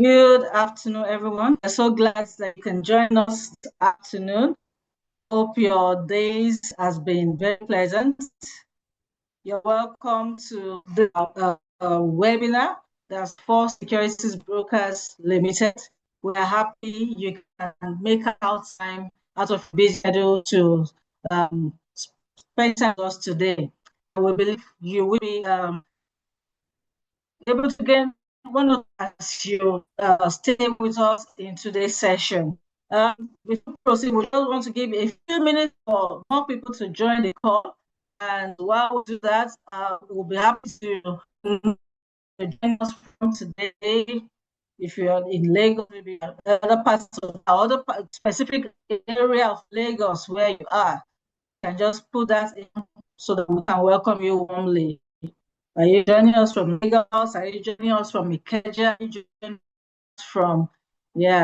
Good afternoon, everyone. We're so glad that you can join us this afternoon. Hope your days has been very pleasant. You're welcome to the webinar. That's for Securities Brokers Limited. We are happy you can make out time out of busy schedule to spend time with us today. We believe you will be able to gain one of as you stay with us in today's session. Before we proceed, we just want to give a few minutes for more people to join the call. And while we do that, we'll be happy to join us from today. If you're in Lagos, maybe other parts of other specific area of Lagos where you are, you can just put that in so that we can welcome you warmly. Are you joining us from Lagos? Are you joining us from Ikeja? Are you joining us from,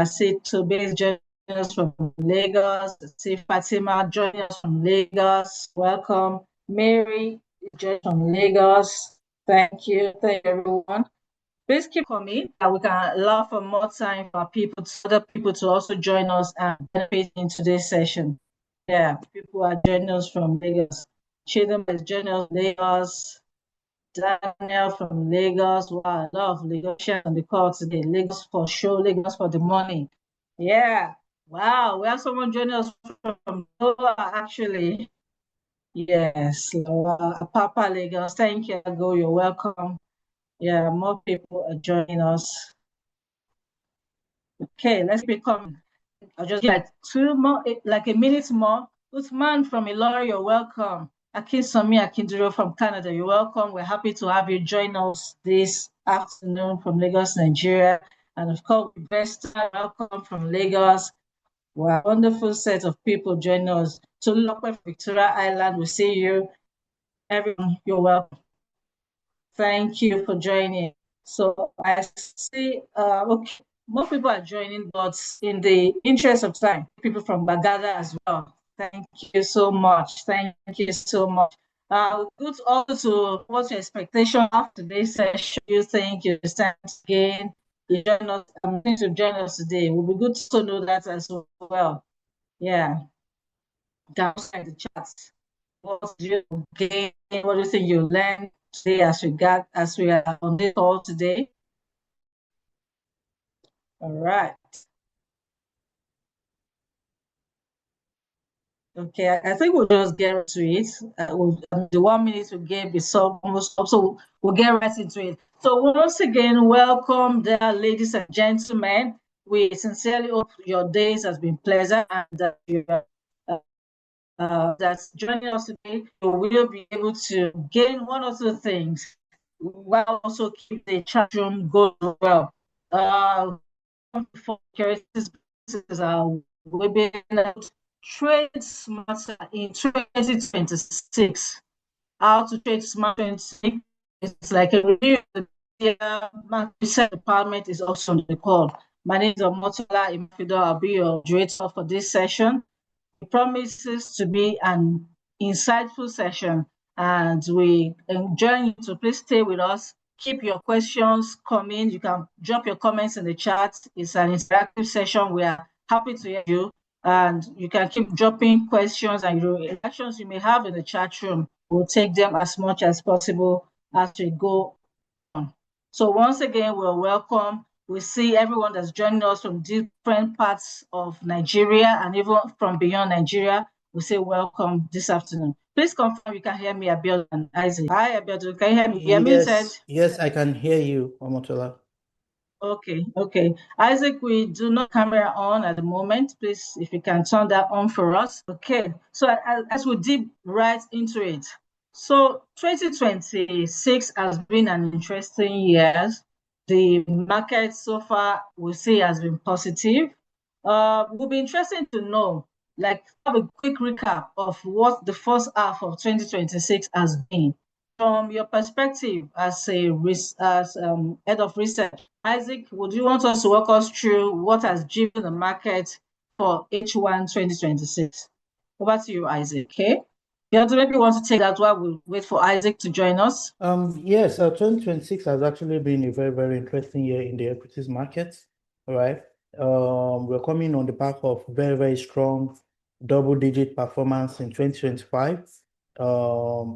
see Tobe joining us from Lagos. See Fatima joining us from Lagos. Welcome. Mary joining from Lagos. Thank you. Thank you, everyone. Please keep coming and we can allow for more time for other people to also join us and benefit in today's session. Yeah, people are joining us from Lagos. Chidem is joining us from Lagos. Daniel from Lagos. Wow, a lot of Lagosians on the call today. Lagos for show, Lagos for the money. Yeah. Wow, we have someone joining us from Goa, actually. Yes, Papa Lagos. Thank you, Go. You're welcome. Yeah, more people are joining us. Okay, let's be coming. I'll just like like a minute more. Usman from Ilori, you're welcome. Akinsomi Akinduro from Canada, you're welcome. We're happy to have you join us this afternoon from Lagos, Nigeria. And of course, Vesta, welcome from Lagos. Wow, wonderful set of people joining us. So Lokwe, Victoria Island, we see you. Everyone, you're welcome. Thank you for joining. So I see, okay, more people are joining, but in the interest of time, people from Bagada as well. Thank you so much. Thank you so much. Good also to what's your expectation of today's session. You think you stand again? You join us. I'm going to join us today. It will be good to know that as well. Yeah, down in the chat. What do you gain? What do you think you learned today as we are on this call today? All right. Okay, I think we'll just get to it. The 1 minute we gave is almost up, so we'll get right into it. So once again, welcome there, ladies and gentlemen. We sincerely hope your days has been pleasant and that you that's joining us today, you will be able to gain one or two things while also keep the chat room going well. For Securities webinar, Trade Smarter in 2026. How to trade smart 2026. It's like a review of the research department is also on the call. My name is Omotola Imfido. I'll be your moderator for this session. It promises to be an insightful session and we enjoy you to please stay with us. Keep your questions coming. You can drop your comments in the chat. It's an interactive session. We are happy to hear you. And you can keep dropping questions and your reactions you may have in the chat room. We'll take them as much as possible as we go on. So once again, we're welcome. We see everyone that's joining us from different parts of Nigeria and even from beyond Nigeria. We say welcome this afternoon. Please confirm you can hear me, Abiodun and Isaac. Hi, Abiodun. Can you hear me? You're muted. Yes, I can hear you, Omotola. Okay. Isaac, we do not camera on at the moment. Please, if you can turn that on for us. Okay, so as we deep right into it. So 2026 has been an interesting year. The market so far, we see, has been positive. Will be interesting to know, like, have a quick recap of what the first half of 2026 has been. From your perspective as a head of research, Isaac, would you want us to walk us through what has driven the market for H1 2026? Over to you, Isaac. Okay. Yeah, so maybe you want to take that while we wait for Isaac to join us. Yes, 2026 has actually been a very, very interesting year in the equities market. All right. We're coming on the back of very, very strong double-digit performance in 2025.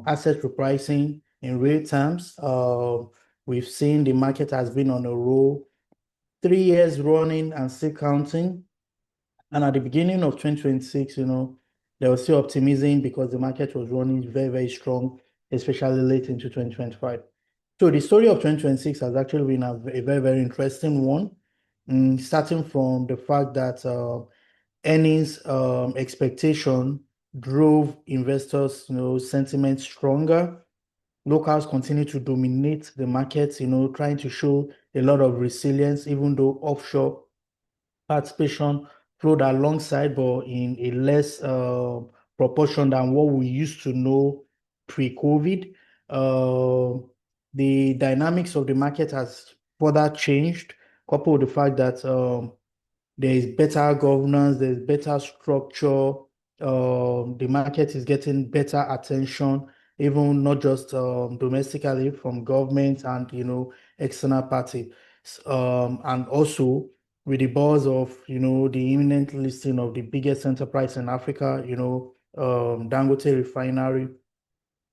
Asset repricing in real terms. We've seen the market has been on a roll 3 years running and still counting. And at the beginning of 2026, there was still optimism because the market was running very, very strong, especially late into 2025. So the story of 2026 has actually been a very, very interesting one, starting from the fact that earnings expectation drove investors, sentiment stronger. Locals continue to dominate the market, trying to show a lot of resilience, even though offshore participation flowed alongside, but in a less proportion than what we used to know pre-COVID. The dynamics of the market has further changed, coupled with the fact that there is better governance, there's better structure. The market is getting better attention, even not just domestically from government and external party. And also with the buzz of the imminent listing of the biggest enterprise in Africa, Dangote Refinery.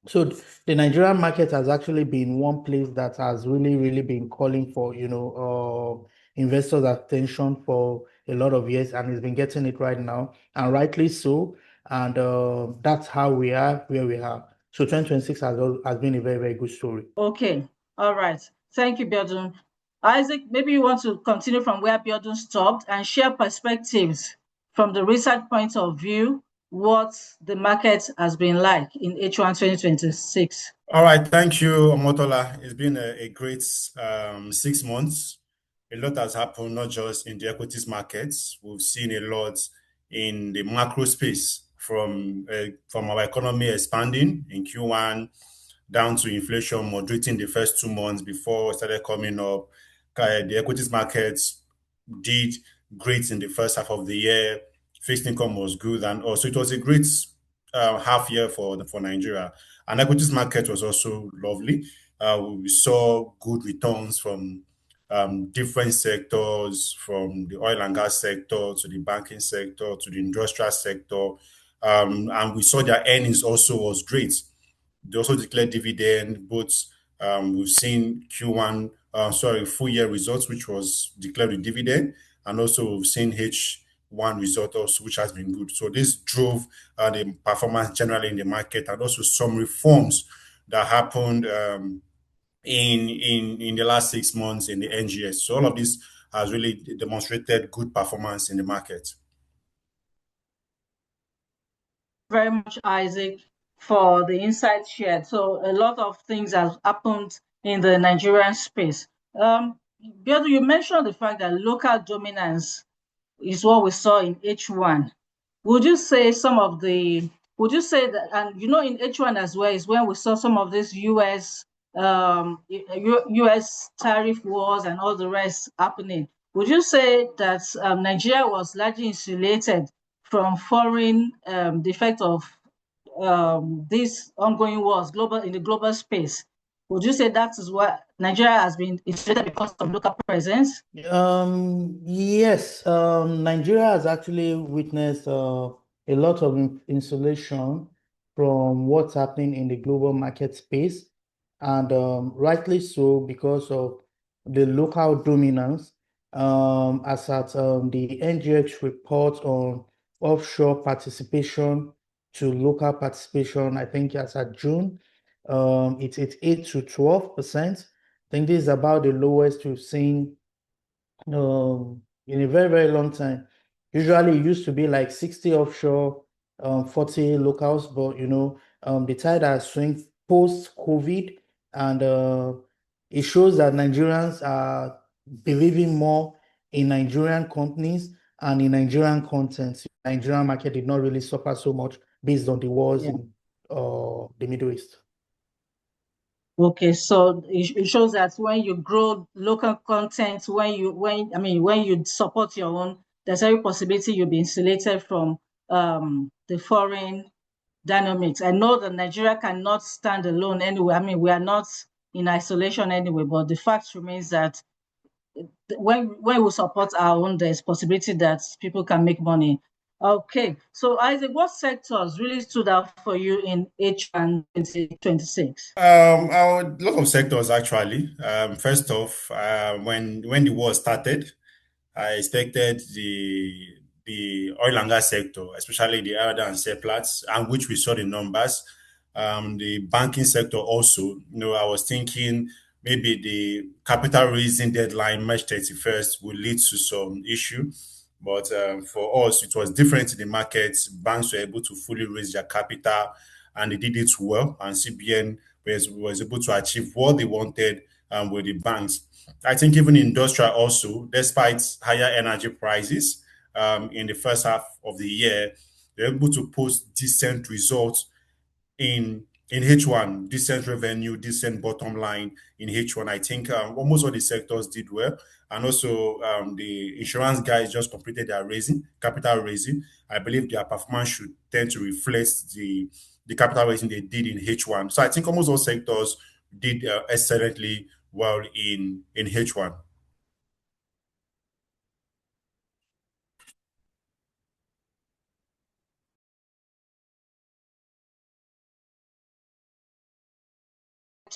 So the Nigerian market has actually been one place that has really, really been calling for, investors' attention for a lot of years, and it's been getting it right now, and rightly so. And that's how we are where we are. So 2026 has been a very, very good story. Okay, all right. Thank you, Biodun. Isaac, maybe you want to continue from where Biodun stopped and share perspectives from the research point of view, what the market has been like in H1 2026. All right, thank you, Omotola. It's been a great 6 months. A lot has happened, not just in the equities markets. We've seen a lot in the macro space from our economy expanding in Q1 down to inflation moderating the first 2 months before it started coming up. The equities markets did great in the first half of the year. Fixed income was good, and also it was a great half year for Nigeria. And equities market was also lovely. We saw good returns from different sectors, from the oil and gas sector to the banking sector to the industrial sector, and we saw their earnings also was great. They also declared dividend. Both we've seen full year results, which was declared with dividend, and also we've seen H1 result also, which has been good. So this drove the performance generally in the market, and also some reforms that happened in the last 6 months in the NGS. So all of this has really demonstrated good performance in the market. Very much, Isaac, for the insight shared. So a lot of things have happened in the Nigerian space. Biodu, you mentioned the fact that local dominance is what we saw in H1. Would you say that, and in H1 as well is when we saw some of this US tariff wars and all the rest happening. Would you say that Nigeria was largely insulated from foreign the effect of these ongoing wars in the global space? Would you say that is what Nigeria has been insulated because of local presence? Yes, Nigeria has actually witnessed a lot of insulation from what's happening in the global market space, and rightly so because of the local dominance. As at the NGX report on offshore participation to local participation, I think as at June, it's 8 to 12%. I think this is about the lowest we've seen in a very, very long time. Usually it used to be like 60 offshore, 40 locals, but the tide has swung post-COVID, and it shows that Nigerians are believing more in Nigerian companies and in Nigerian content. Nigerian market did not really suffer so much based on the wars in the Middle East. Okay, so it shows that when you grow local content, when you support your own, there's every possibility you'll be insulated from the foreign dynamics. I know that Nigeria cannot stand alone anyway. I mean, we are not in isolation anyway, but the fact remains that when we support our own, there's possibility that people can make money. Okay, so Isaac, what sectors really stood out for you in H1 2026? A lot of sectors actually. First off, when the war started, I expected the oil and gas sector, especially the oil and surplus, and which we saw the numbers. The banking sector also. I was thinking maybe the capital raising deadline, March 31st, will lead to some issue. But for us, it was different in the markets. Banks were able to fully raise their capital and they did it well. And CBN was able to achieve what they wanted with the banks. I think even industrial also, despite higher energy prices in the first half of the year, they're able to post decent results in H1, decent revenue, decent bottom line in H1. I think almost all the sectors did well. And also the insurance guys just completed their capital raising. I believe their performance should tend to reflect the capital raising they did in H1. So I think almost all sectors did excellently well in H1.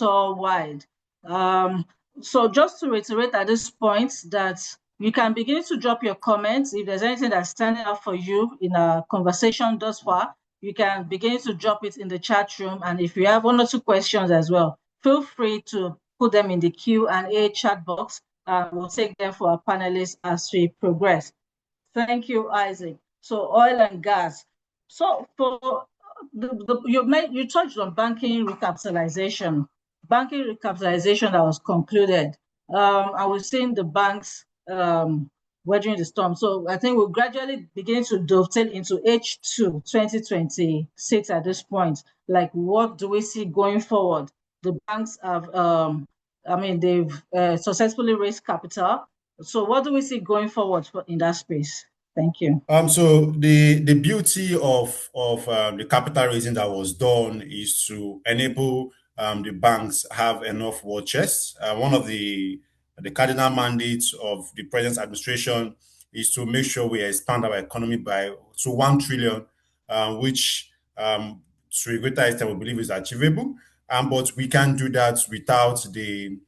Wide. Um, so just to reiterate at this point that you can begin to drop your comments. If there's anything that's standing out for you in our conversation thus far, you can begin to drop it in the chat room. And if you have one or two questions as well, feel free to put them in the Q&A chat box. We'll take them for our panelists as we progress. Thank you, Isaac. So oil and gas. So for you touched on banking recapitalization. Banking recapitalization that was concluded. I was seeing the banks weathering the storm. So I think we're gradually beginning to dovetail into H2 2026 at this point. Like, what do we see going forward? The banks have, they've successfully raised capital. So what do we see going forward in that space? Thank you. So the beauty of the capital raising that was done is to enable the banks have enough war chests. One of the cardinal mandates of the present administration is to make sure we expand our economy by to 1 trillion, which to a greater extent we believe is achievable. But we can't do that without the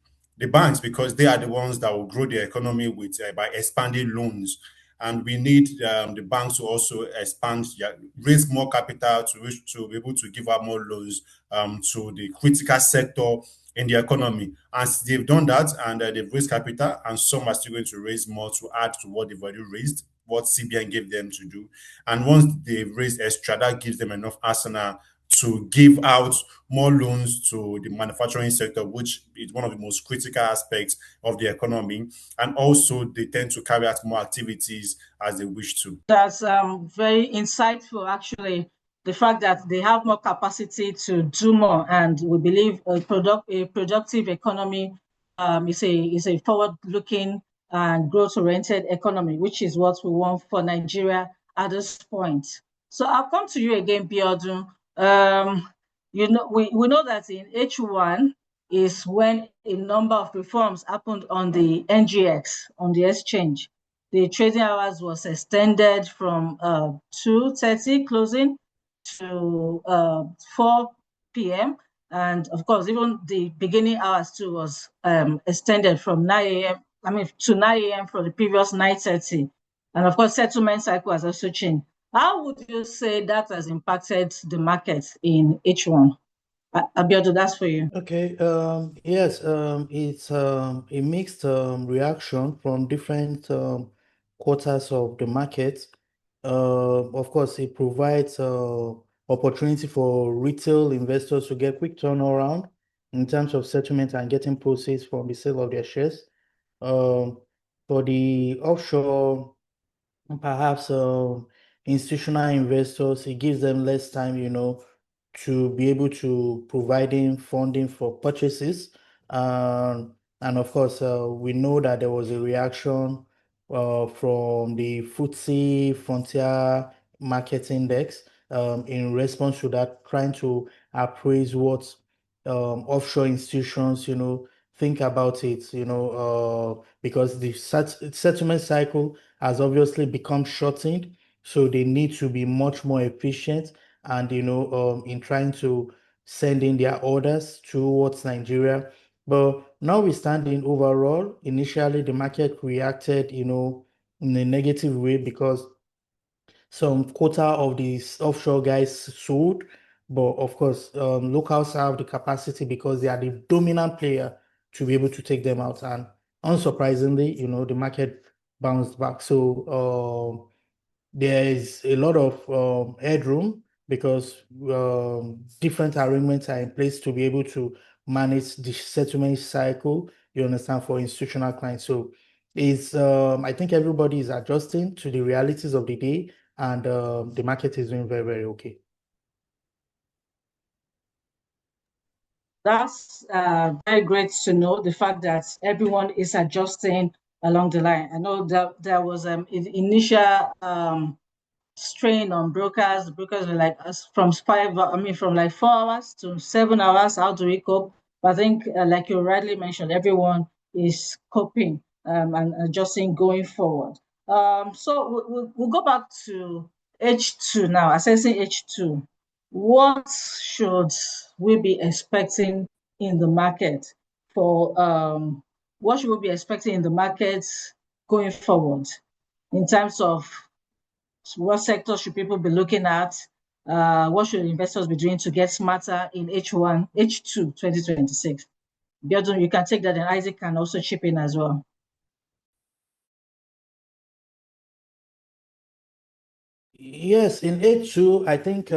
banks because they are the ones that will grow the economy with by expanding loans and we need the banks to also expand, raise more capital to be able to give out more loans to the critical sector in the economy. As they've done that and they've raised capital, and some are still going to raise more to add to what they've already raised, what CBN gave them to do. And once they've raised extra, that gives them enough arsenal to give out more loans to the manufacturing sector, which is one of the most critical aspects of the economy. And also, they tend to carry out more activities as they wish to. That's very insightful, actually. The fact that they have more capacity to do more, and we believe a productive economy is a forward-looking and growth-oriented economy, which is what we want for Nigeria at this point. So I'll come to you again, Biodun. We know that in H1 is when a number of reforms happened on the NGX, on the exchange. The trading hours was extended from 2:30 closing to 4 p.m. And of course, even the beginning hours too was extended from 9 a.m. To 9 a.m. from the previous 9:30. And of course, settlement cycle has also changed. How would you say that has impacted the market in H1? Abiodun, that's for you. Okay, yes, it's a mixed reaction from different quarters of the market. Of course, it provides opportunity for retail investors to get quick turnaround in terms of settlement and getting proceeds from the sale of their shares. For the offshore, perhaps institutional investors, it gives them less time, to be able to providing funding for purchases. And of course, we know that there was a reaction from the FTSE Frontier Market Index in response to that, trying to appraise what offshore institutions, think about it, because the settlement cycle has obviously become shortened, so they need to be much more efficient and, in trying to send in their orders towards Nigeria. But notwithstanding, overall, initially the market reacted, in a negative way because some quota of these offshore guys sold. But of course, locals have the capacity because they are the dominant player to be able to take them out. And unsurprisingly, the market bounced back. So there is a lot of headroom because different arrangements are in place to be able to manage the settlement cycle, you understand, for institutional clients. So I think everybody is adjusting to the realities of the day, and the market is doing very, very okay. That's very great to know, the fact that everyone is adjusting along the line. I know that there was initial strain on brokers. The brokers were like, us from from like 4 hours to 7 hours. How do we cope? But I think, like you rightly mentioned, everyone is coping and adjusting going forward. So we'll go back to H2 now, assessing H2. What should we be expecting in the market for what should we be expecting in the market going forward in terms of what sectors should people be looking at? What should investors be doing to get smarter in H1, H2 2026? Biodun, you can take that, and Isaac can also chip in as well. Yes, in H2, I think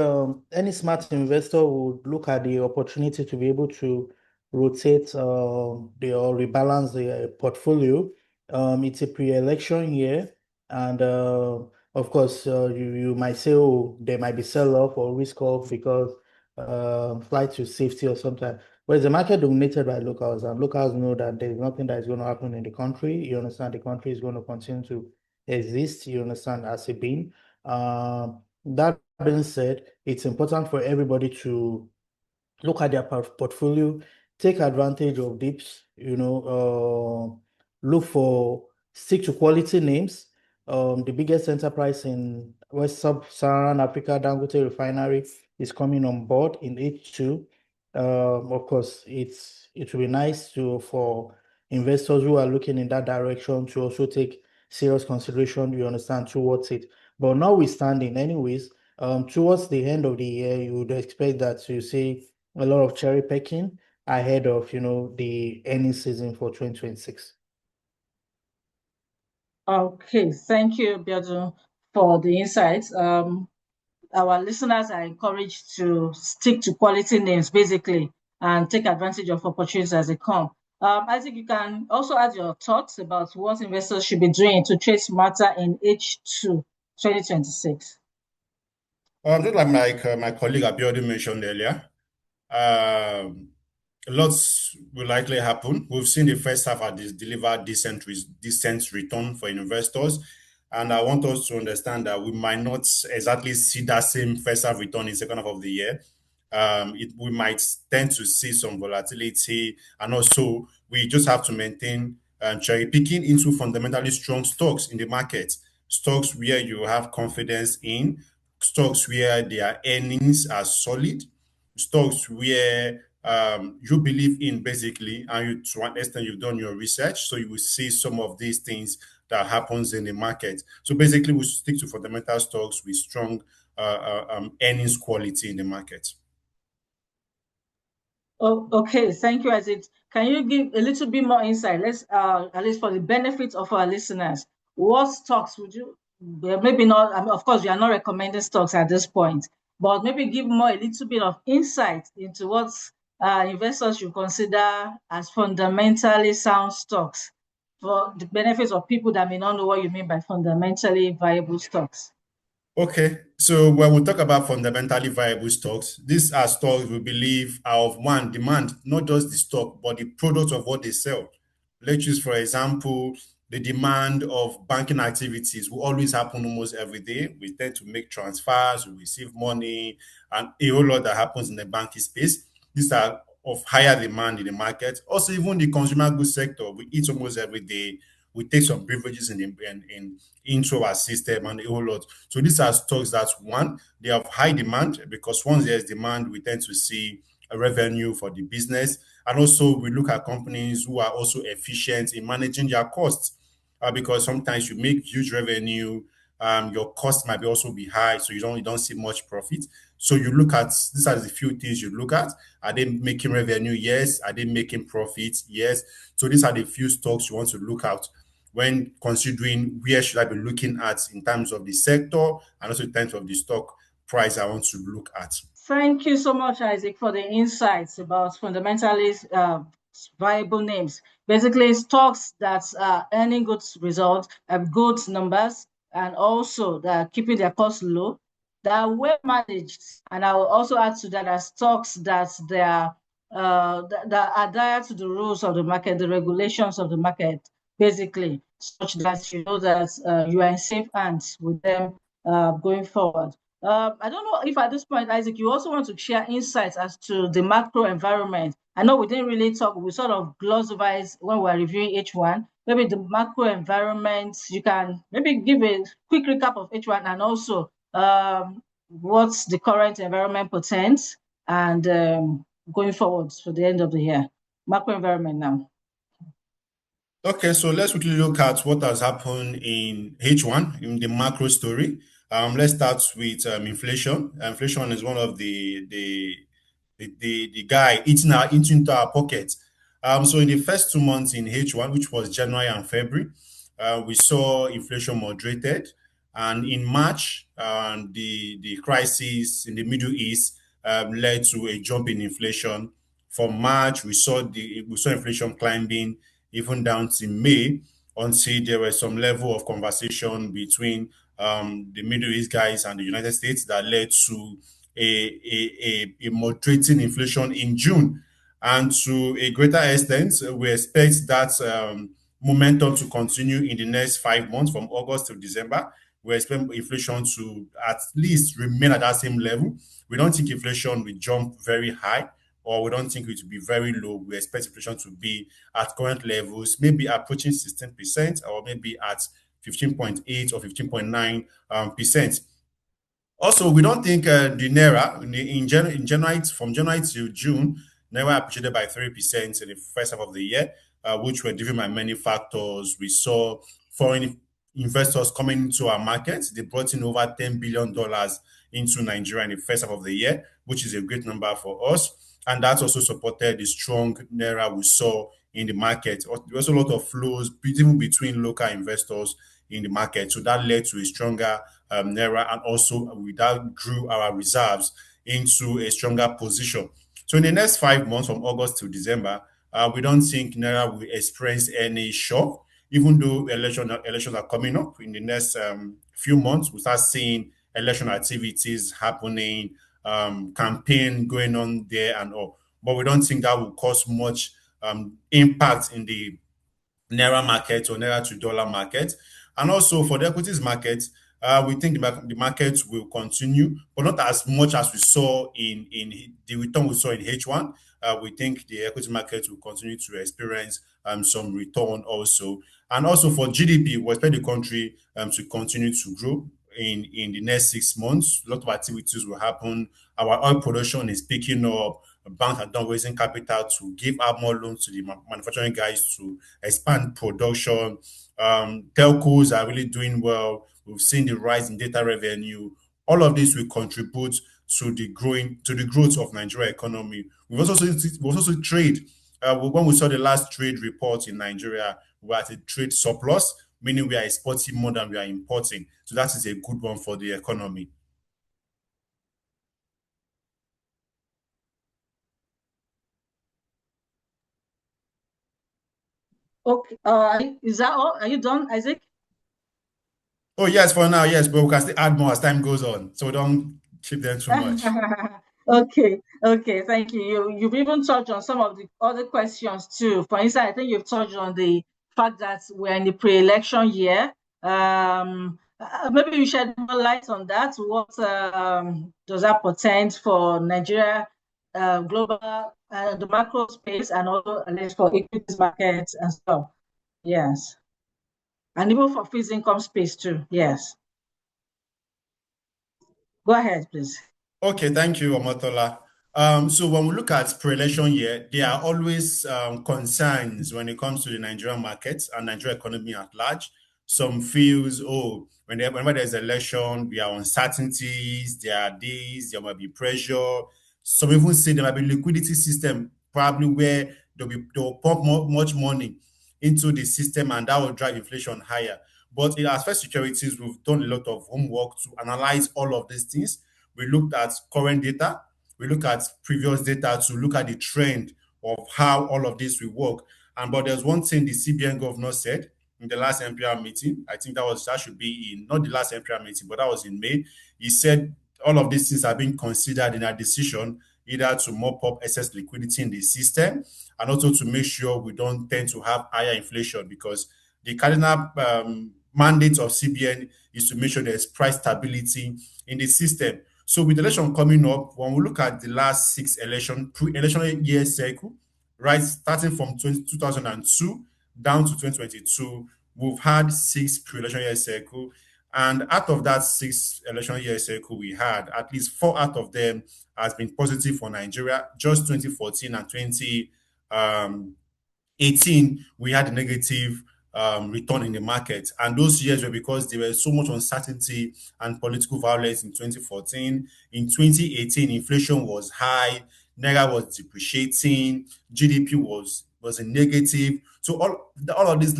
any smart investor would look at the opportunity to be able to rotate or rebalance the portfolio. It's a pre-election year, and of course, you might say, oh, there might be sell-off or risk-off because flight to safety or something. But it's a market dominated by locals, and locals know that there's nothing that is going to happen in the country. You understand, the country is going to continue to exist. You understand, as a being. That being said, it's important for everybody to look at their portfolio, take advantage of dips, stick to quality names. The biggest enterprise in West Sub-Saharan Africa, Dangote Refinery, is coming on board in H2. Of course, it will be nice for investors who are looking in that direction to also take serious consideration, you understand, towards it. But notwithstanding, anyways, towards the end of the year, you would expect that you see a lot of cherry picking ahead of, the earnings season for 2026. Okay, thank you, Biodun, for the insights. Our listeners are encouraged to stick to quality names, basically, and take advantage of opportunities as they come. Isaac, you can also add your thoughts about what investors should be doing to trade smarter in H2 2026. Just like my colleague Abiodun mentioned earlier, um, lots will likely happen. We've seen the first half at this deliver decent return for investors, and I want us to understand that we might not exactly see that same first half return in second half of the year. We might tend to see some volatility, and also we just have to maintain cherry picking into fundamentally strong stocks in the market, stocks where you have confidence in, stocks where their earnings are solid, stocks where you believe in basically, and you, to one extent you've done your research, so you will see some of these things that happens in the market. So basically, we stick to fundamental stocks with strong earnings quality in the market. Oh, okay. Thank you, Isaac. Can you give a little bit more insight? Let's, at least for the benefit of our listeners, what stocks would you, well, maybe not, I mean, of course, we are not recommending stocks at this point, but maybe give more, a little bit of insight into what investors should consider as fundamentally sound stocks for the benefits of people that may not know what you mean by fundamentally viable stocks. Okay, so when we talk about fundamentally viable stocks, these are stocks we believe are of demand, not just the stock, but the product of what they sell. Let's use, for example, the demand of banking activities will always happen almost every day. We tend to make transfers, we receive money, and a whole lot that happens in the banking space. These are of higher demand in the market. Also, even the consumer goods sector, we eat almost every day. We take some beverages into our system and a whole lot. So these are stocks that one, they have high demand because once there's demand, we tend to see a revenue for the business. And also we look at companies who are also efficient in managing their costs because sometimes you make huge revenue, your cost might be also be high, so you don't see much profit. So you look at these are the few things you look at. Are they making revenue? Yes. Are they making profits? Yes. So these are the few stocks you want to look at when considering where should I be looking at in terms of the sector and also in terms of the stock price I want to look at. Thank you so much, Isaac, for the insights about fundamentally viable names. Basically, stocks that are earning good results, have good numbers, and also that are keeping their costs low, that are well managed. And I will also add to that are stocks that they are that adhere to the rules of the market, the regulations of the market, basically, such that you know that you are in safe hands with them going forward. I don't know if at this point, Isaac, you also want to share insights as to the macro environment. I know we didn't really talk, we sort of glossed over it when we were reviewing H1. Maybe the macro environment, you can maybe give a quick recap of H1 and also what's the current environment portends and going forward for the end of the year. Macro environment now. Okay, so let's quickly look at what has happened in H1 in the macro story. Let's start with inflation. Inflation is one of the guy eating into our pockets. So in the first 2 months in H1, which was January and February, we saw inflation moderated, and in March, the crisis in the Middle East led to a jump in inflation. From March, we saw inflation climbing even down to May until there was some level of conversation between the Middle East guys and the United States that led to a moderating inflation in June. And to a greater extent, we expect that momentum to continue in the next 5 months from August to December. We expect inflation to at least remain at that same level. We don't think inflation will jump very high, or we don't think it will be very low. We expect inflation to be at current levels, maybe approaching 16%, or maybe at 15.8 or 15.9%. Also, we don't think the naira in January, from January to June, naira appreciated by 3% in the first half of the year, which were driven by many factors. We saw foreign investors coming into our market. They brought in over $10 billion into Nigeria in the first half of the year, which is a great number for us. And that also supported the strong naira we saw in the market. There was a lot of flows even between local investors in the market. So that led to a stronger naira, and also that grew our reserves into a stronger position. So in the next 5 months, from August to December, we don't think naira will experience any shock, even though elections are coming up in the next few months. We start seeing election activities happening, campaign going on there and all. But we don't think that will cause much impact in the naira market or naira to dollar market. And also for the equities market, we think the market will continue, but not as much as we saw in the return we saw in H1. We think the equity market will continue to experience some return also. And also for GDP, we expect the country to continue to grow in the next 6 months. A lot of activities will happen. Our oil production is picking up. Banks are done raising capital to give out more loans to the manufacturing guys to expand production. Telcos are really doing well. We've seen the rise in data revenue. All of this will contribute to the growth of Nigeria economy. We've also trade. When we saw the last trade report in Nigeria, we are at a trade surplus, meaning we are exporting more than we are importing. So that is a good one for the economy. Okay, is that all? Are you done, Isaac? Oh, yes, for now, yes, but we can still add more as time goes on. So don't keep them too much. Okay, thank you. You've even touched on some of the other questions too. For instance, I think you've touched on the fact that we're in the pre-election year. Maybe you shed more light on that. What does that portend for Nigeria, global, the macro space, and also for equities markets as well? Yes. And even for fixed income space too. Yes. Go ahead, please. Okay, thank you, Omotola. So when we look at pre-election year, there are always concerns when it comes to the Nigerian market and Nigerian economy at large. Some feels, oh, whenever there's election, there are uncertainties, there are days, there might be pressure. Some even say there might be liquidity system, probably where they'll pump much money into the system and that will drive inflation higher. But as First Securities, we've done a lot of homework to analyze all of these things. We looked at current data, we look at previous data to look at the trend of how all of this will work. But there's one thing the CBN governor said in the last NPR meeting. I think that should be in not the last NPR meeting, but that was in May. He said all of these things are being considered in our decision, either to mop up excess liquidity in the system and also to make sure we don't tend to have higher inflation, because the cardinal mandate of CBN is to make sure there's price stability in the system. So with the election coming up, when we look at the last 6 pre-election year cycle, right, starting from 2002 down to 2022, we've had 6 pre-election year cycle. And out of that 6 election year cycle we had, at least 4 out of them has been positive for Nigeria. Just 2014 and 2018, we had a negative return in the market. And those years were because there was so much uncertainty and political violence in 2014. In 2018, inflation was high, Naira was depreciating, GDP was a negative. So all of this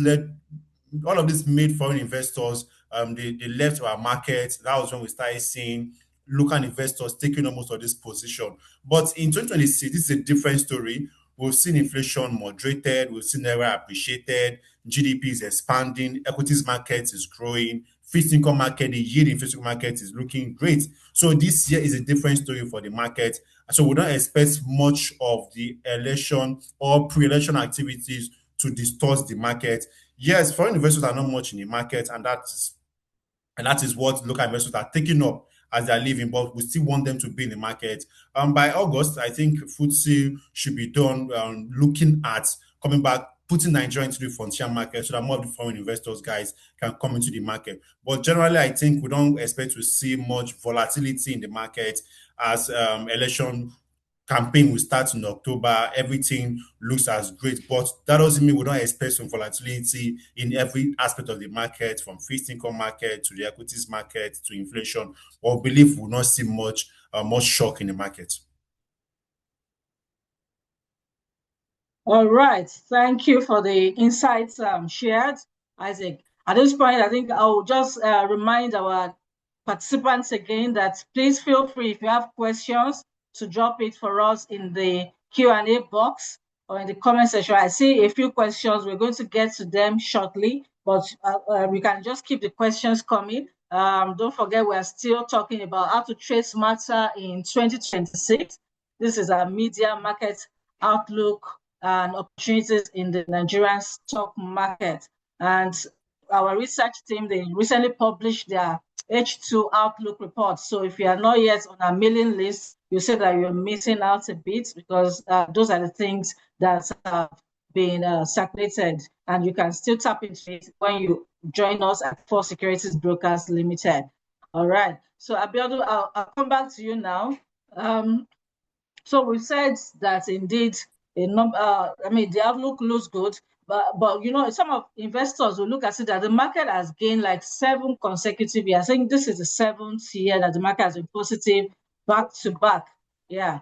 made foreign investors, they left our market. That was when we started seeing local investors taking almost of this position. But in 2026, this is a different story. We've seen inflation moderated, we've seen Naira appreciated, GDP is expanding, equities market is growing, fixed income market, the yield in fixed income market is looking great. So this year is a different story for the market. So we don't expect much of the election or pre-election activities to distort the market. Yes, foreign investors are not much in the market, and that is what local investors are taking up as they're leaving, but we still want them to be in the market. By August, I think FTSE should be done looking at coming back, putting Nigeria into the frontier market so that more of the foreign investors, guys, can come into the market. But generally, I think we don't expect to see much volatility in the market as election campaign will start in October. Everything looks as great, but that doesn't mean we don't expect some volatility in every aspect of the market, from fixed income market to the equities market to inflation. Or believe we will not see much shock in the market. All right. Thank you for the insights shared, Isaac. At this point, I think I'll just remind our participants again that please feel free, if you have questions, to drop it for us in the Q&A box or in the comment section. I see a few questions. We're going to get to them shortly, but we can just keep the questions coming. Don't forget, we're still talking about how to trade smarter in 2026. This is our media market outlook and opportunities in the Nigerian stock market. And our research team, they recently published their H2 outlook report. So if you are not yet on our mailing list, you say that you're missing out a bit, because those are the things that have been circulated, and you can still tap into it when you join us at First Securities Brokers Limited. All right. So Abiodun, I'll come back to you now. So we said that indeed the outlook looks good, but some of investors will look at it that the market has gained like 7 consecutive years. I think this is the 7th year that the market has been positive back to back. Yeah,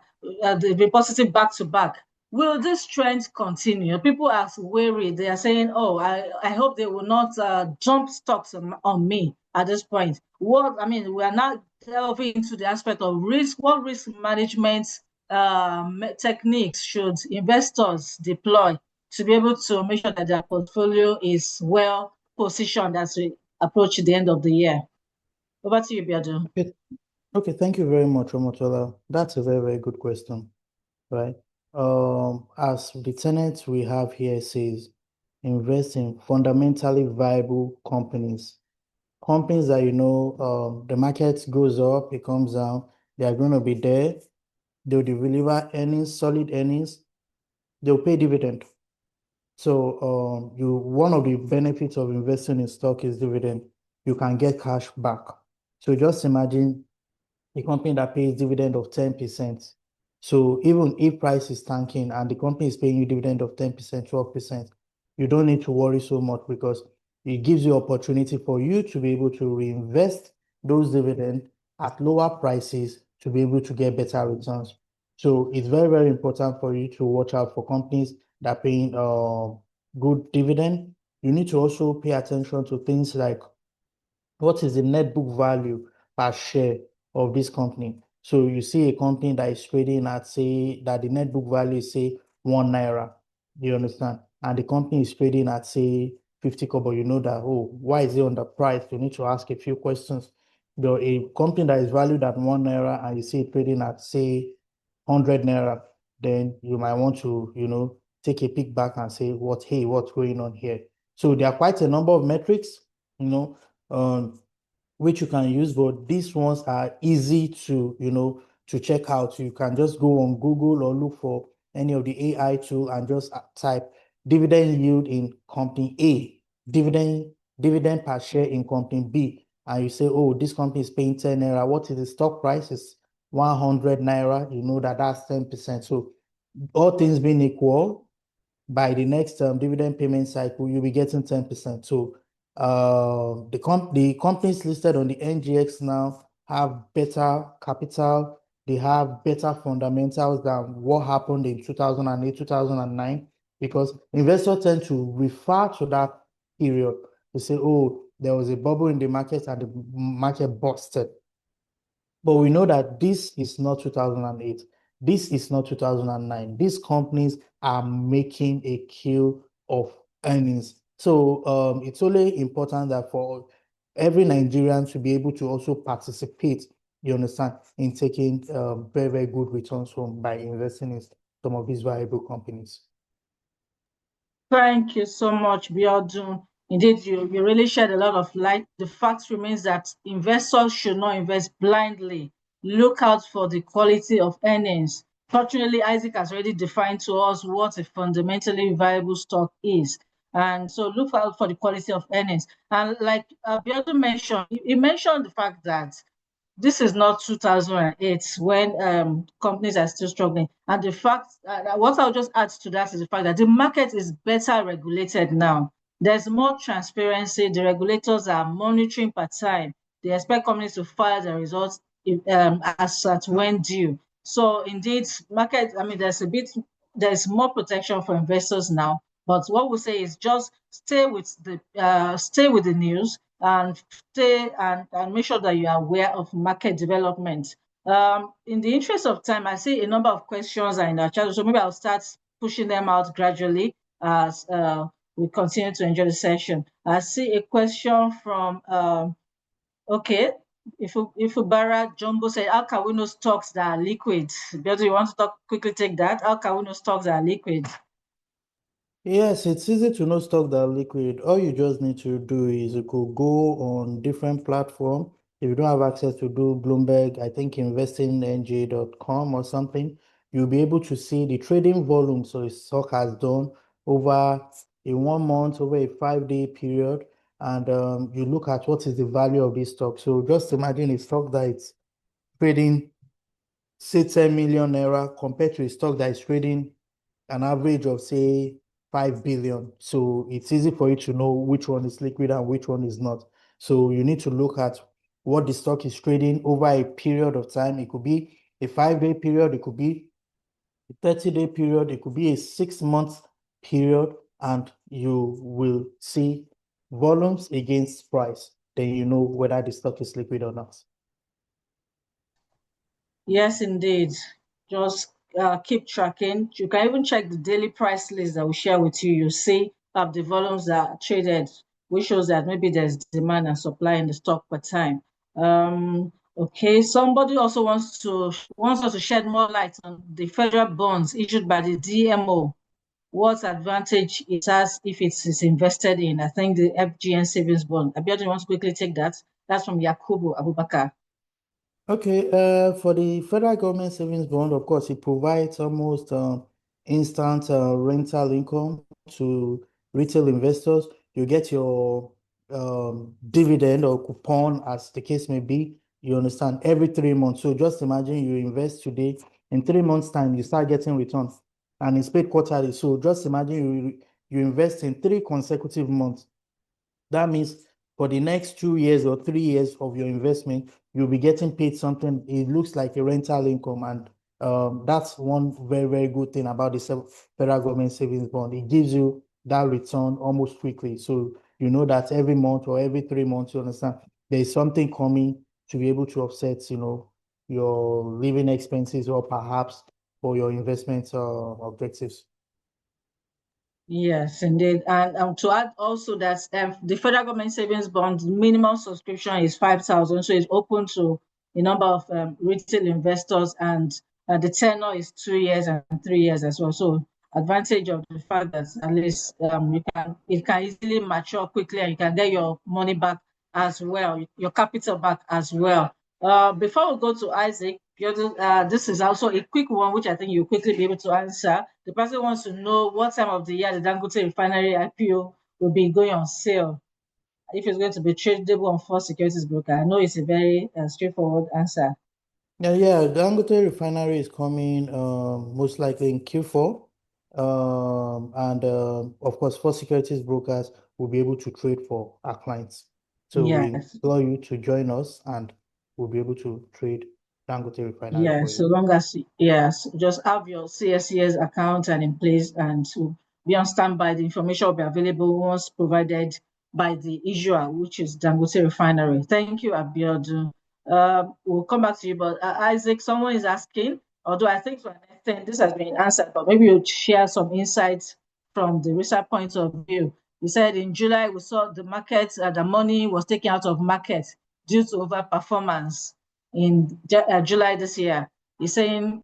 they've been positive back to back. Will this trend continue? People are worried. They are saying, "Oh, I hope they will not jump stocks on me at this point." We are now delving into the aspect of risk. What risk management techniques should investors deploy to be able to make sure that their portfolio is well positioned as we approach the end of the year? Over to you, Biadu. Okay, thank you very much, Omotola. That's a very, very good question, right? As the tenet we have here says, invest in fundamentally viable companies. Companies that, the market goes up, it comes down, they are going to be there. They'll deliver earnings, solid earnings. They'll pay dividend. So one of the benefits of investing in stock is dividend. You can get cash back. So just imagine a company that pays dividend of 10%. So even if price is tanking and the company is paying you dividend of 10%, 12%, you don't need to worry so much because it gives you opportunity for you to be able to reinvest those dividends at lower prices to be able to get better returns. So it's very, very important for you to watch out for companies that are paying good dividend. You need to also pay attention to things like what is the net book value per share of this company. So you see a company that is trading at, say, that the net book value is, say, 1 naira. You understand? And the company is trading at, say, 50 kobo. You know that, oh, why is it underpriced? You need to ask a few questions. A company that is valued at 1 naira and you see it trading at, say, 100 naira, then you might want to, take a peek back and say, what's going on here? So there are quite a number of metrics, um, which you can use, but these ones are easy to check out. You can just go on Google or look for any of the AI tool and just type dividend yield in company A, dividend per share in company B, and you say, oh, this company is paying 10 naira. What is the stock price? Is 100 naira. You know that's 10%. So all things being equal, by the next dividend payment cycle, you'll be getting 10%. So the companies listed on the NGX now have better capital, they have better fundamentals than what happened in 2008, 2009, because investors tend to refer to that period to say, oh, there was a bubble in the market and the market busted. But we know that this is not 2008. This is not 2009. These companies are making a kill of earnings. So it's only important that for every Nigerian to be able to also participate, you understand, in taking very, very good returns from by investing in some of these viable companies. Thank you so much, Biodun. Indeed, you really shed a lot of light. The fact remains that investors should not invest blindly. Look out for the quality of earnings. Fortunately, Isaac has already defined to us what a fundamentally viable stock is. And so look out for the quality of earnings. And like Biodun mentioned, he mentioned the fact that this is not 2008 when companies are still struggling. And the fact, what I'll just add to that is the fact that the market is better regulated now. There's more transparency. The regulators are monitoring per time. They expect companies to file their results as at when due. So indeed, there's more protection for investors now. But what we say is just stay with the news and stay and make sure that you are aware of market development. In the interest of time, I see a number of questions are in our chat, so maybe I'll start pushing them out gradually as we continue to enjoy the session. I see a question from okay. If Bara Jumbo said, how can we know stocks that are liquid? Because you want to quickly take that. How can we know stocks that are liquid? Yes, it's easy to know stock that are liquid. All you just need to do is you could go on different platform. If you don't have access to do Bloomberg, I think investingnj.com or something, you'll be able to see the trading volume. So a stock has done over a 1 month, over a 5-day period, and you look at what is the value of this stock. So just imagine a stock that is trading, say, 10 million naira compared to a stock that is trading an average of, say, 5 billion. So it's easy for you to know which one is liquid and which one is not. So you need to look at what the stock is trading over a period of time. It could be a 5-day period, it could be a 30-day period, it could be a 6-month period, and you will see volumes against price. Then you know whether the stock is liquid or not. Yes, indeed. Just keep tracking. You can even check the daily price list that we share with you. You see the volumes that are traded, which shows that maybe there's demand and supply in the stock per time. Okay, somebody also wants us to shed more light on the federal bonds issued by the DMO. what advantage it has if it is invested in, I think, the FGN savings bond. Abiodun, you want to quickly take that? That's from Yakubu Abubakar. Okay, for the federal government savings bond, of course, it provides almost instant rental income to retail investors. You get your dividend or coupon, as the case may be, you understand, every 3 months. So just imagine you invest today, in 3 months' time, you start getting returns, and it's paid quarterly. So just imagine you invest in 3 consecutive months. That means for the next 2 years or 3 years of your investment, you'll be getting paid something. It looks like a rental income. And that's one very, very good thing about the federal government savings bond. It gives you that return almost quickly. So you know that every month or every 3 months, you understand, there is something coming to be able to offset, your living expenses or perhaps for your investment objectives. Yes, indeed. And to add also that the federal government savings bond minimum subscription is 5,000, so it's open to a number of retail investors, and the tenure is 2 years and 3 years as well. So advantage of the fact that at least it can easily mature quickly, and you can get your money back as well, your capital back as well. Before we go to Isaac, this is also a quick one, which I think you'll quickly be able to answer. The person wants to know what time of the year the Dangote refinery IPO will be going on sale. If it's going to be tradable on First Securities broker. I know it's a very straightforward answer. Yeah, Dangote refinery is coming most likely in Q4. And of course, for securities brokers will be able to trade for our clients. So we Yes. implore you to join us, and we'll be able to trade Dangote refinery Yeah, for so you. long as, yes, just have your CSCS account and in place and to be on standby. The information will be available once provided by the issuer, which is Dangote Refinery. Thank you, Abiodun. We'll come back to you, but Isaac, someone is asking, although I think to an extent this has been answered, but maybe you'll share some insights from the research point of view. You said in July we saw the market, the money was taken out of market due to overperformance in July this year. He's saying,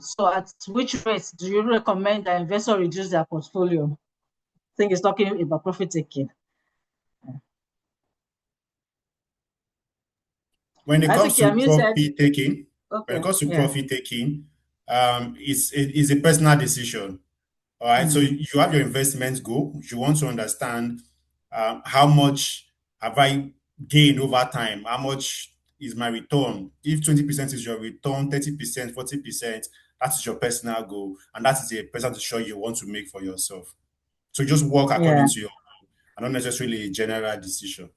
so at which rate do you recommend that investor reduce their portfolio? I think he's talking about profit taking. When it Isaac, comes you're to muted. profit taking, when it Okay, comes to yeah. profit taking, it's a personal decision. All right. So Mm. you have your investment goal. You want to understand how much have I gained over time? How much is my return? If 20% is your return, 30%, 40%, that is your personal goal. And that is a personal decision you want to make for yourself. So just work Yeah. according to your goal and not necessarily a general decision.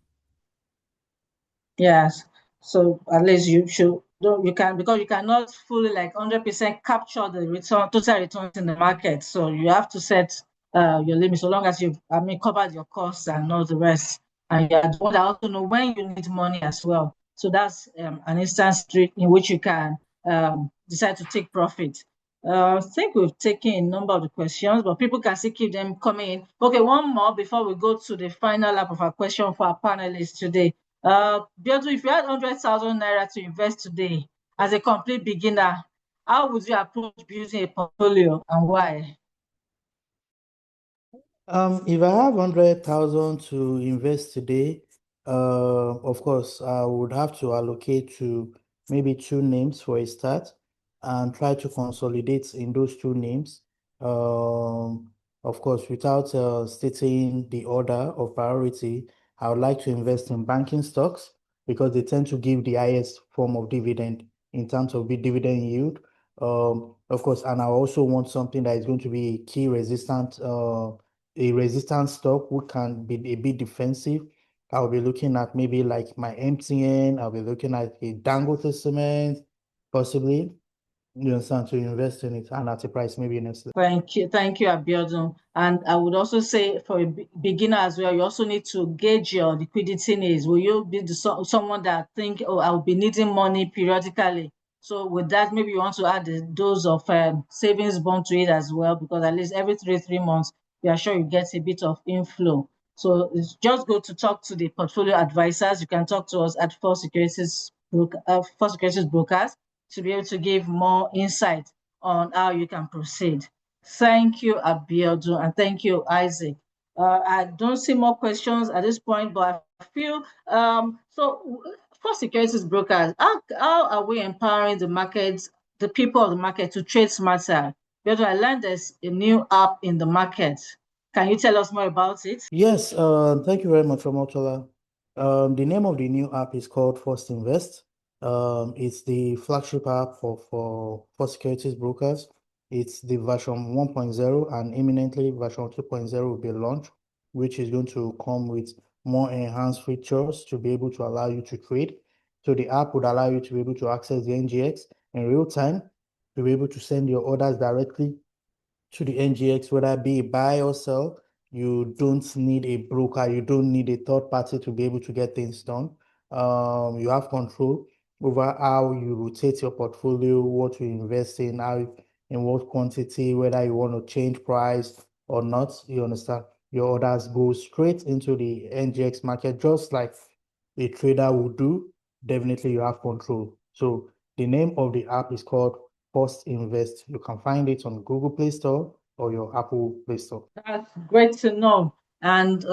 Yes. So at least you should you can, because you cannot fully like 100% capture the return total returns in the market. So you have to set your limit so long as you've covered your costs and all the rest. And you are the one that also know when you need money as well. So that's an instance in which you can decide to take profit. I think we've taken a number of the questions, but people can still keep them coming in. Okay, one more before we go to the final lap of our question for our panelists today. Biodu, if you had 100,000 naira to invest today as a complete beginner, how would you approach building a portfolio and why? If I have 100,000 to invest today, of course, I would have to allocate to maybe two names for a start and try to consolidate in those two names. Of course, without stating the order of priority, I would like to invest in banking stocks because they tend to give the highest form of dividend in terms of the dividend yield. Of course, and I also want something that is going to be key resistant, a resistant stock who can be a bit defensive. I'll be looking at maybe like my MTN, I'll be looking at a Dangote cement, possibly, you understand, to invest in it and at a price maybe next. Thank you, Abiodun. And I would also say for a beginner as well, you also need to gauge your liquidity needs. Will you be someone that think, oh, I'll be needing money periodically? So with that, maybe you want to add a dose of savings bond to it as well, because at least every three months, you are sure you get a bit of inflow. So it's just go to talk to the portfolio advisors. You can talk to us at First Securities Brokers to be able to give more insight on how you can proceed. Thank you, Abiodun, and thank you, Isaac. I don't see more questions at this point, but I feel for securities brokers, how are we empowering the markets, the people of the market to trade smarter? Abiodun, I learned there's a new app in the market. Can you tell us more about it? Yes, thank you very much, Ramotola. The name of the new app is called First Invest. It's the flagship app for securities brokers. It's the version 1.0 and imminently version 2.0 will be launched, which is going to come with more enhanced features to be able to allow you to trade. So the app would allow you to be able to access the NGX in real time, to be able to send your orders directly to the NGX, whether it be buy or sell. You don't need a broker, you don't need a third party to be able to get things done. You have control over how you rotate your portfolio, what you invest in, how in what quantity, whether you want to change price or not. You understand? Your orders go straight into the NGX market, just like a trader would do. Definitely, you have control. So the name of the app is called Post Invest. You can find it on Google Play Store or your Apple Play Store. That's great to know. And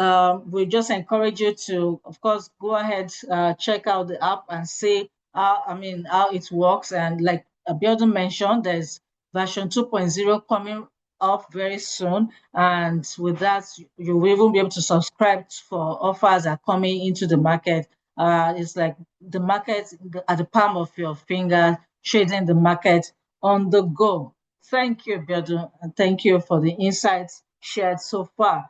we just encourage you to, of course, go ahead, check out the app and see how it works. And like Abiodun mentioned, there's version 2.0 coming up very soon. And with that, you will even be able to subscribe for offers that are coming into the market. It's like the market at the palm of your finger, trading the market on the go. Thank you, Biodun, and thank you for the insights shared so far.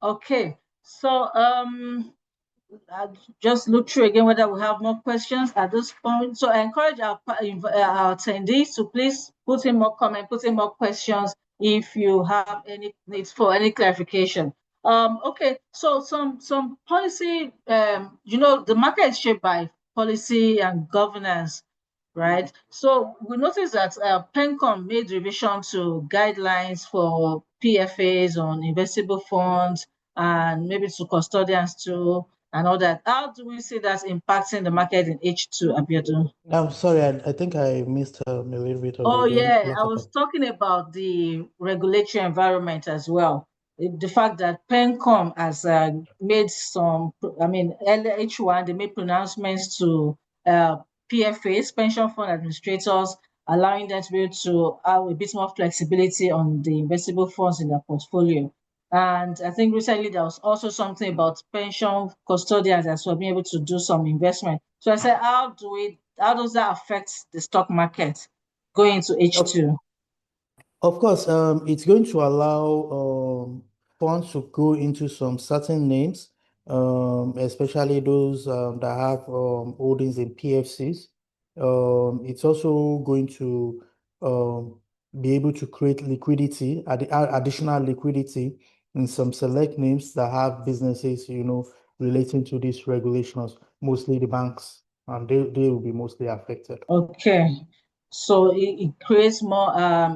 Okay, so I just look through again whether we have more questions at this point. So I encourage our attendees to please put in more comment, put in more questions if you have any needs for any clarification. Okay, so some policy, the market is shaped by policy and governance, right? So we noticed that PENCOM made revision to guidelines for PFAs on investable funds and maybe to custodians too and all that. How do we see that impacting the market in H2, Abiodun? I'm sorry, I think I missed a little bit of Oh, the yeah, I latter was part. talking about the regulatory environment as well. The fact that PENCOM has made some, I mean, LH1, they made pronouncements to PFAs, pension fund administrators, allowing them to be able to have a bit more flexibility on the investable funds in their portfolio. And I think recently there was also something about pension custodians as well being able to do some investment. So I said, how does that affect the stock market going into Of, H2? of course, it's going to allow funds to go into some certain names, especially those that have holdings in PFCs. It's also going to be able to create liquidity, additional liquidity in some select names that have businesses, relating to these regulations, mostly the banks, and they will be mostly affected. Okay. So it creates more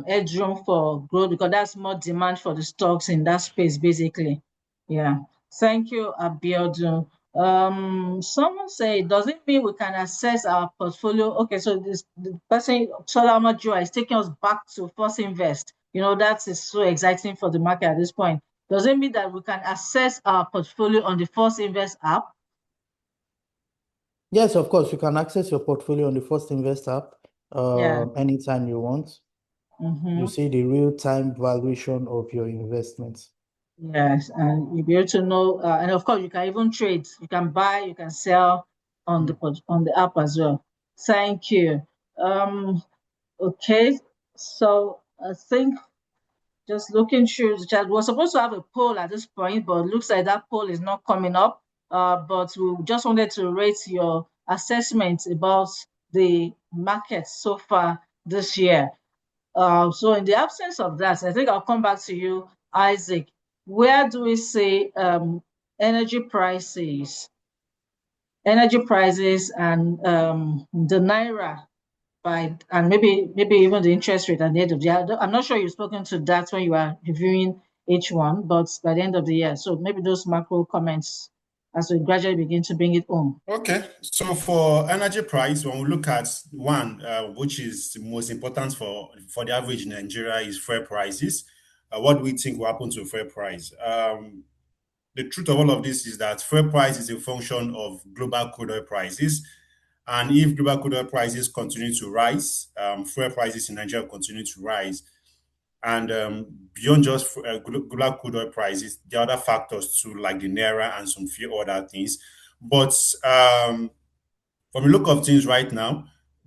headroom for growth because that's more demand for the stocks in that space, basically. Yeah. Thank you, Abiodun. Someone say, does it mean we can assess our portfolio? Okay, so the person, Solama Joa, is taking us back to First Invest. That is so exciting for the market at this point. Does it mean that we can assess our portfolio on the First Invest app? Yes, of course, you can access your portfolio on the First Invest app Yeah. anytime you want. You Mm-hmm. see the real-time valuation of your investments. Yes, and you'll be able to know, and of course, you can even trade. You can buy, you can sell on Mm. on the app as well. Thank you. Um, okay, so I think just looking through the chat, we're supposed to have a poll at this point, but it looks like that poll is not coming up. But we just wanted to rate your assessment about the market so far this year. So in the absence of that, I think I'll come back to you, Isaac. Where do we see energy prices, energy prices and the naira and maybe even the interest rate at the end of the year? I'm not sure you've spoken to that when you are reviewing H1, but by the end of the year. So maybe those macro comments as we gradually begin to bring it home. Okay, so for energy price, when we look at one, which is the most important for the average in Nigeria, is fuel prices. what do we think will happen to fuel price? The truth of all of this is that fuel price is a function of global crude oil prices. And if global crude oil prices continue to rise, fuel prices in Nigeria continue to rise. And beyond just global crude oil prices, there are other factors too, like the naira and some few other things. But from the look of things right now,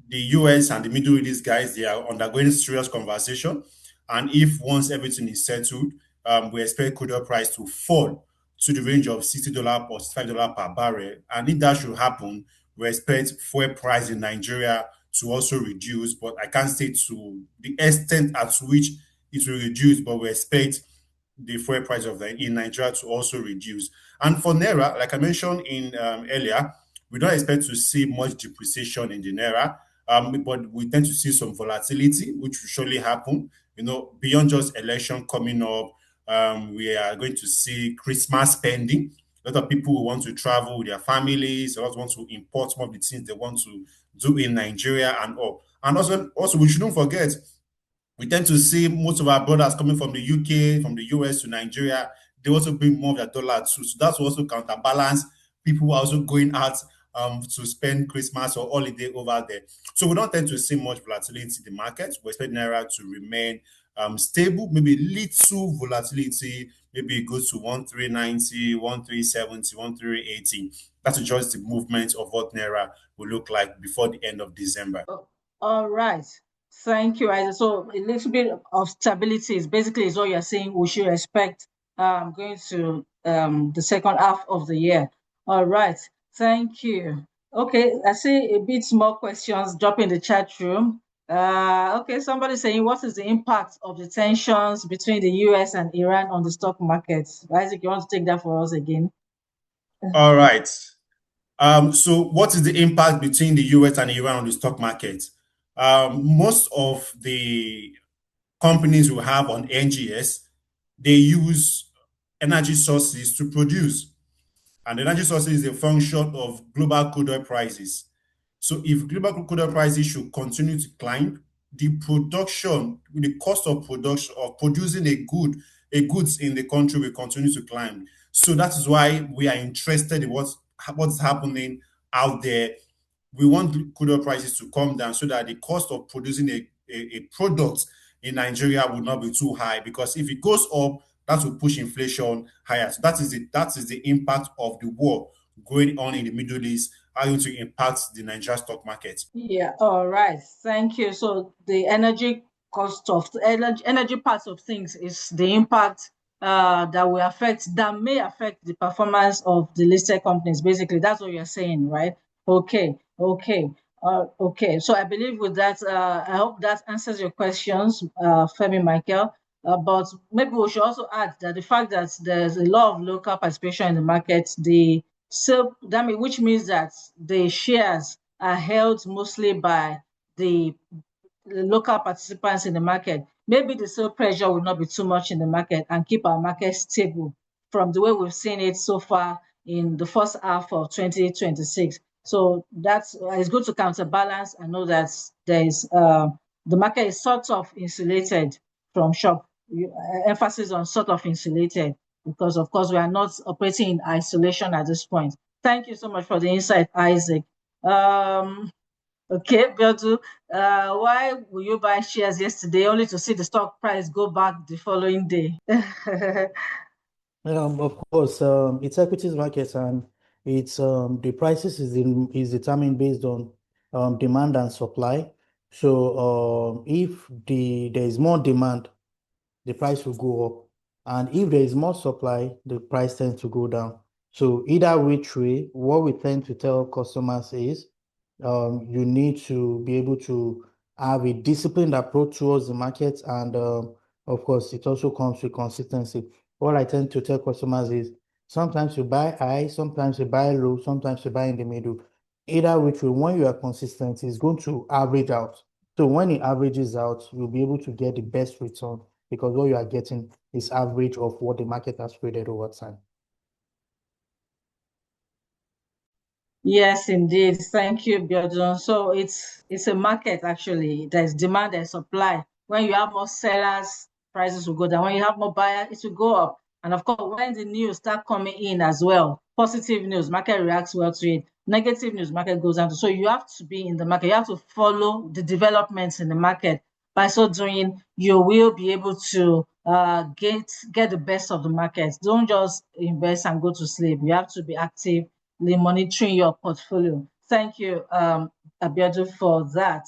the US and the Middle East guys, they are undergoing serious conversation. And if once everything is settled, we expect crude oil price to fall to the range of $60 or $65 per barrel. And if that should happen, we expect fuel price in Nigeria to also reduce, but I can't say to the extent at which it will reduce, but we expect the fuel price in Nigeria to also reduce. And for Naira, like I mentioned in earlier, we don't expect to see much depreciation in the Naira, but we tend to see some volatility, which will surely happen. Beyond just election coming up, we are going to see Christmas spending. A lot of people will want to travel with their families. A lot want to import some of the things they want to do in Nigeria and all. And also we shouldn't forget we tend to see most of our brothers coming from the UK, from the US to Nigeria. They also bring more of their dollar too. So that's also counterbalance. People are also going out to spend Christmas or holiday over there. So we don't tend to see much volatility in the market. We expect Naira to remain stable, maybe little volatility, maybe it goes to 1390, 1370, 1380. That's just the movement of what Naira will look like before the end of December. All right. Thank you, Isaac. So a little bit of stability is what you're saying we should expect going to the second half of the year. All right. Thank you. Okay, I see a bit more questions drop in the chat room. Okay, somebody saying, what is the impact of the tensions between the US and Iran on the stock market? Isaac, you want to take that for us again? All right. So what is the impact between the US and Iran on the stock market? Most of the companies we have on NGS, they use energy sources to produce. And energy sources is a function of global crude oil prices. So if global crude oil prices should continue to climb, the cost of production of producing a goods in the country will continue to climb. So that is why we are interested in what's happening out there. We want crude oil prices to come down so that the cost of producing a product in Nigeria will not be too high, because if it goes up, that will push inflation higher. So that is the impact of the war going on in the Middle East, how it will impact the Nigerian stock market. Yeah, all right. Thank you. So the energy cost of energy parts of things is the impact that may affect the performance of the listed companies. Basically, that's what you're saying, right? Okay, okay. Okay, so I believe with that, I hope that answers your questions, Femi Michael. But maybe we should also add that the fact that there's a lot of local participation in the market, which means that the shares are held mostly by the local participants in the market. Maybe the sale pressure will not be too much in the market and keep our market stable from the way we've seen it so far in the first half of 2026. So it's good to counterbalance and know that the market is sort of insulated from shock. Emphasis on sort of insulated, because of course we are not operating in isolation at this point. Thank you so much for the insight, Isaac. Okay, Biodu, why will you buy shares yesterday only to see the stock price go back the following day? Of course, it's equities market, and it's the prices is determined based on demand and supply. So if there is more demand, the price will go up, and if there is more supply, the price tends to go down. So either which way, what we tend to tell customers is you need to be able to have a disciplined approach towards the market, and of course, it also comes with consistency. What I tend to tell customers is sometimes you buy high, sometimes you buy low, sometimes you buy in the middle. Either which way, when you are consistent, it's going to average out. So when it averages out, you'll be able to get the best return, because what you are getting is average of what the market has traded over time. Yes, indeed. Thank you, Biodun. So it's a market actually. There's demand and supply. When you have more sellers prices will go down. When you have more buyers, it will go up. And of course, when the news start coming in as well, positive news, market reacts well to it. Negative news, market goes down. So you have to be in the market. You have to follow the developments in the market. By so doing, you will be able to get the best of the market. Don't just invest and go to sleep. You have to be actively monitoring your portfolio. Thank you, Abiodun, for that.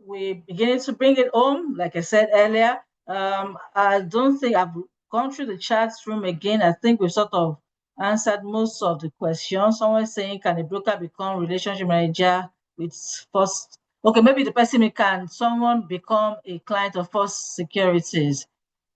We're beginning to bring it home, like I said earlier. I don't think I've gone through the chat room again. I think we've sort of answered most of the questions. Someone saying, can a broker become relationship manager with first? Okay, maybe the person can someone become a client of First Securities?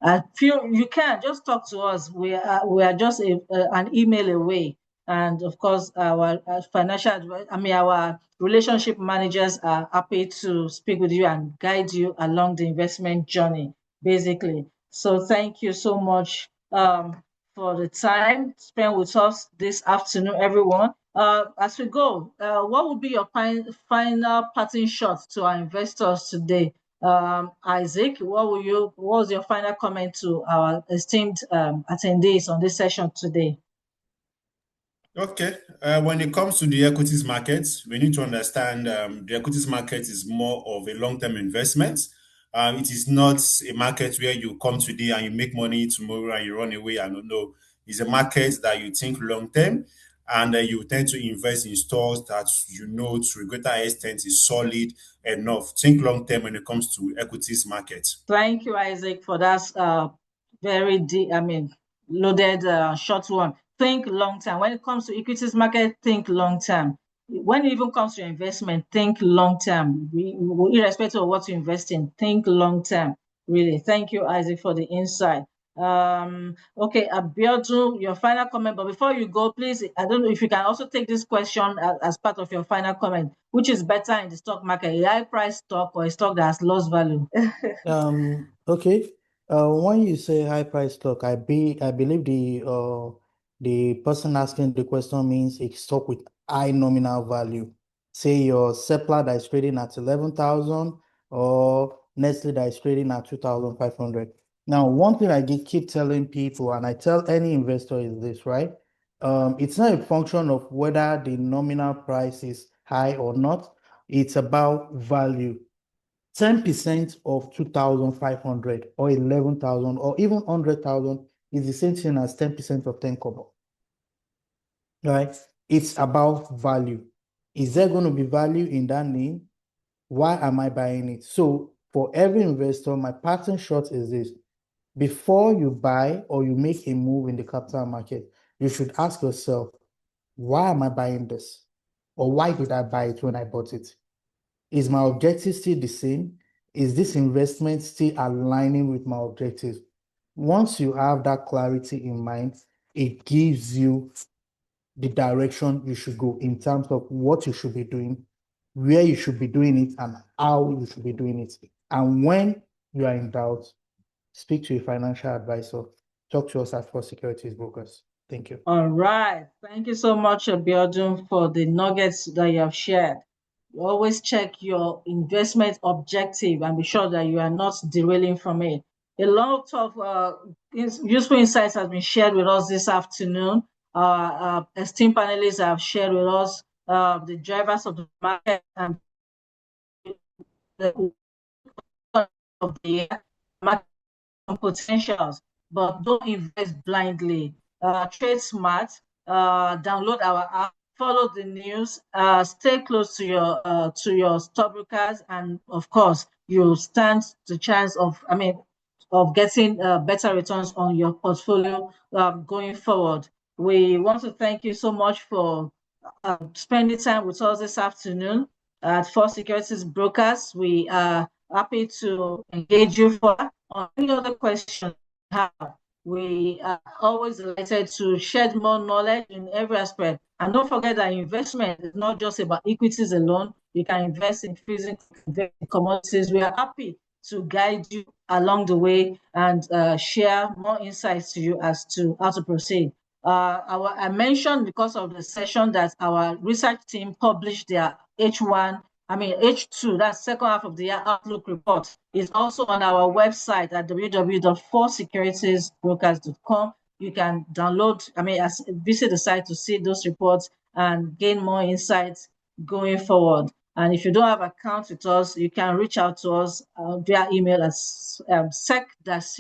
I feel you can just talk to us. We are just an email away, and of course, our our relationship managers are happy to speak with you and guide you along the investment journey, basically. So thank you so much for the time spent with us this afternoon, everyone. As we go, what would be your final parting shot to our investors today? Isaac, what was your final comment to our esteemed attendees on this session today? Okay. When it comes to the equities market, we need to understand the equities market is more of a long-term investment. It is not a market where you come today and you make money tomorrow and you run away. I don't know. It's a market that you think long-term, and you tend to invest in stocks that you know to a greater extent is solid enough. Think long-term when it comes to equities market. Thank you, Isaac, for that very deep, loaded short one. Think long term. When it comes to equities market, think long term. When it even comes to investment, think long term. Irrespective of what you invest in, think long term. Really, thank you, Isaac, for the insight. Okay, Abiodun, your final comment. But before you go, please, I don't know if you can also take this question as part of your final comment. Which is better in the stock market, a high price stock or a stock that has lost value? Okay. When you say high price stock, I believe the person asking the question means a stock with high nominal value. Say your Seplat that is trading at 11,000 or Nestle that is trading at 2,500. Now, one thing I keep telling people, and I tell any investor is this, right? It's not a function of whether the nominal price is high or not. It's about value. 10% of 2,500 or 11,000 or even 100,000 is the same thing as 10% of 10 kobo. Right? It's about value. Is there going to be value in that name? Why am I buying it? So for every investor, my pattern shot is this. Before you buy or you make a move in the capital market, you should ask yourself, why am I buying this? Or why did I buy it when I bought it? Is my objective still the same? Is this investment still aligning with my objectives? Once you have that clarity in mind, it gives you the direction you should go in terms of what you should be doing, where you should be doing it, and how you should be doing it. And when you are in doubt, speak to a financial advisor. Talk to us at First Securities Brokers. Thank you. All right. Thank you so much, Abiodun, for the nuggets that you have shared. You always check your investment objective and be sure that you are not derailing from it. A lot of useful insights has been shared with us this afternoon. Esteemed panelists have shared with us the drivers of the market and the of the year, market potentials, but don't invest blindly. Trade smart, download our app, follow the news, stay close to your stockbrokers, and of course, you stand the chance of getting better returns on your portfolio going forward. We want to thank you so much for spending time with us this afternoon at First Securities Brokers. We are happy to engage you for on any other questions you have. We are always delighted to shed more knowledge in every aspect. And don't forget that investment is not just about equities alone. You can invest in physical, invest in commodities. We are happy to guide you along the way and share more insights to you as to how to proceed. I mentioned because of the session that our research team published their H1 H2, that's second half of the year outlook report, is also on our website at www.4securitiesbrokers.com. You can download, visit the site to see those reports and gain more insights going forward. And if you don't have account with us, you can reach out to us via email at sec-traders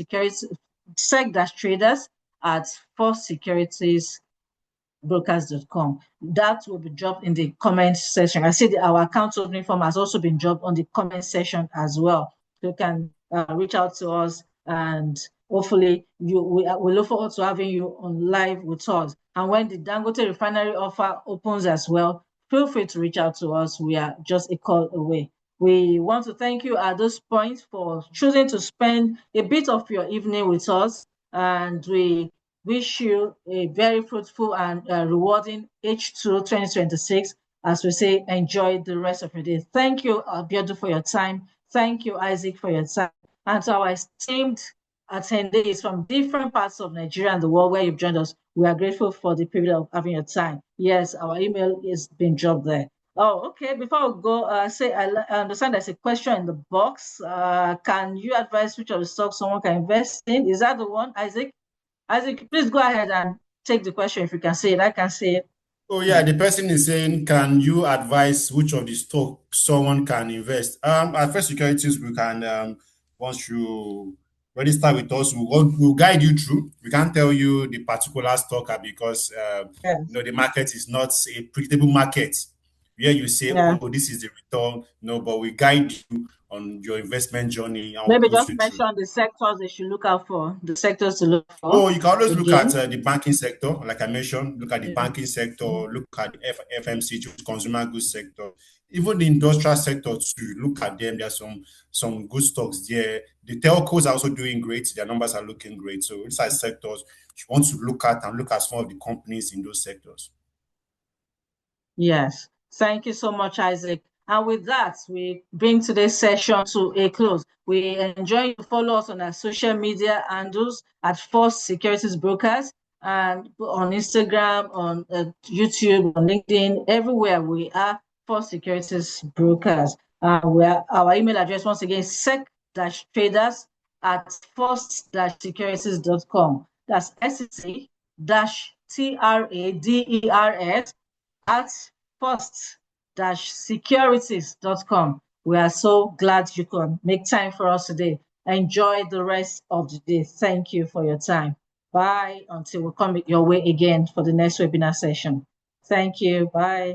at 4securitiesbrokers.com. That will be dropped in the comment section. I see our account opening form has also been dropped on the comment section as well. So you can reach out to us, and hopefully we look forward to having you on live with us. And when the Dangote refinery offer opens as well, feel free to reach out to us. We are just a call away. We want to thank you at this point for choosing to spend a bit of your evening with us, and we wish you a very fruitful and rewarding H2 2026. As we say, enjoy the rest of your day. Thank you, Abiodun, for your time. Thank you, Isaac, for your time. And to our esteemed attendees from different parts of Nigeria and the world where you've joined us, we are grateful for the privilege of having your time. Yes, our email is being dropped there. Oh, okay. Before we go, I understand there's a question in the box. Can you advise which of the stocks someone can invest in? Is that the one, Isaac? Isaac, please go ahead and take the question if you can say it. I can say it. Oh yeah, the person is saying, can you advise which of the stock someone can invest? At First Securities, we can once you register with us, we'll guide you through. We can't tell you the particular stock because Yes. the market is not a predictable market where you say, Yeah. oh, this is the return. No, but we guide you on your investment journey and we'll Maybe put just you through. mention the sectors they should look out for, the sectors to look Oh, for you can always look at again. the banking sector, like I mentioned. Look at the Yeah. banking sector, look at the FMCG, consumer goods sector, even the industrial sector too. Look at them. There are some good stocks there. The telcos are also doing great. Their numbers are looking great. So these are sectors you want to look at and look at some of the companies in those sectors. Yes. Thank you so much, Isaac. And with that, we bring today's session to a close. We enjoy you to follow us on our social media handles at Force Securities Brokers, and on Instagram, on YouTube, on LinkedIn, everywhere we are Force Securities Brokers. Our email address once again is sec-traders at force-securities.com. That's SEC-TRADERS at first-securities.com. We are so glad you could make time for us today. Enjoy the rest of the day. Thank you for your time. Bye until we come your way again for the next webinar session. Thank you. Bye.